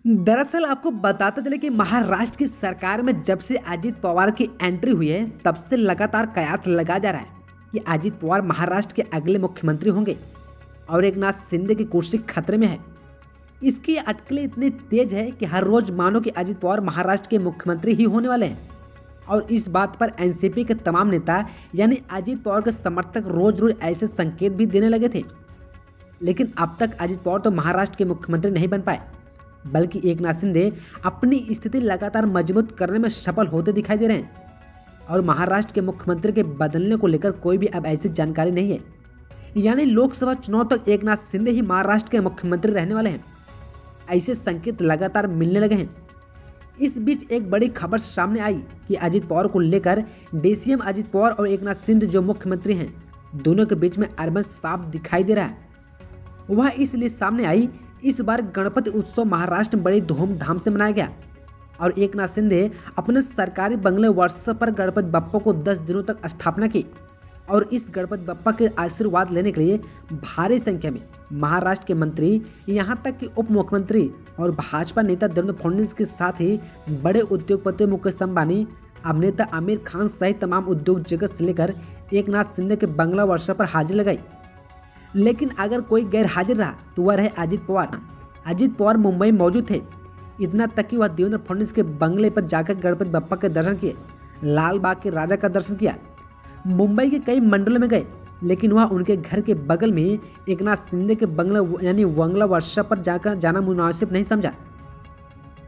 दरअसल आपको बताते चले कि महाराष्ट्र की सरकार में जब से अजीत पवार की एंट्री हुई है तब से लगातार कयास लगा जा रहा है कि अजीत पवार महाराष्ट्र के अगले मुख्यमंत्री होंगे और एकनाथ शिंदे की कुर्सी खतरे में है। इसकी अटकलें इतनी तेज है कि हर रोज मानो कि अजीत पवार महाराष्ट्र के मुख्यमंत्री ही होने वाले हैं। और इस बात पर एनसीपी के तमाम नेता यानी अजीत पवार के समर्थक रोज रोज ऐसे संकेत भी देने लगे थे। लेकिन अब तक अजीत पवार तो महाराष्ट्र के मुख्यमंत्री नहीं बन पाए, बल्कि एकनाथ शिंदे अपनी स्थिति लगातार मजबूत करने में सफल होते दिखाई दे रहे हैं। और महाराष्ट्र के मुख्यमंत्री के बदलने को लेकर कोई भी अब ऐसी जानकारी नहीं है, यानी लोकसभा चुनाव तक एकनाथ शिंदे ही महाराष्ट्र के मुख्यमंत्री रहने वाले हैं। ऐसे संकेत लगातार मिलने लगे हैं। इस बीच एक बड़ी खबर सामने आई कि अजीत पवार को लेकर डीसीएम अजीत पवार और एकनाथ शिंदे जो मुख्यमंत्री हैं, दोनों के बीच में अरबन साफ दिखाई दे रहा है। वह इसलिए सामने आई, इस बार गणपति उत्सव महाराष्ट्र में बड़ी धूमधाम से मनाया गया और एकनाथ शिंदे अपने सरकारी बंगले वर्कशॉप पर गणपति बप्पा को 10 दिनों तक स्थापना की। और इस गणपति बप्पा के आशीर्वाद लेने के लिए भारी संख्या में महाराष्ट्र के मंत्री, यहाँ तक कि उप मुख्यमंत्री और भाजपा नेता देवेंद्र फडणवीस के साथ ही बड़े उद्योगपति मुकेश अंबानी, अभिनेता आमिर खान सहित तमाम उद्योग जगत से लेकर एकनाथ शिंदे के बंगला वर्कशॉप पर हाजिरी लगाई। लेकिन अगर कोई गैर हाजिर रहा तो वह रहे अजीत पवार। अजीत पवार मुंबई में मौजूद थे, इतना तक कि वह देवेंद्र फडणवीस के बंगले पर जाकर गणपति बप्पा के दर्शन किए, लाल बाग के राजा का दर्शन किया, मुंबई के कई मंडलों में गए। लेकिन वह उनके घर के बगल में एकनाथ शिंदे के बंगला यानी बंगला वर्कशॉप पर जाकर जाना मुनासिब नहीं समझा।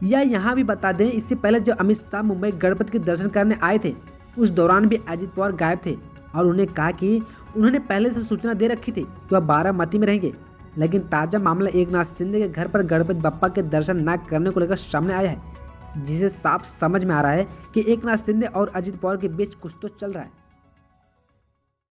या यहाँ भी बता दें, इससे पहले जब अमित शाह मुंबई गणपति के दर्शन करने आए थे, उस दौरान भी अजीत पवार गायब थे और उन्हें कहा कि उन्होंने पहले से सूचना दे रखी थी कि वह बारामती में रहेंगे। लेकिन ताज़ा मामला एकनाथ शिंदे के घर पर गणपति बप्पा के दर्शन न करने को लेकर सामने आया है, जिसे साफ समझ में आ रहा है कि एकनाथ शिंदे और अजीत पवार के बीच कुछ तो चल रहा है।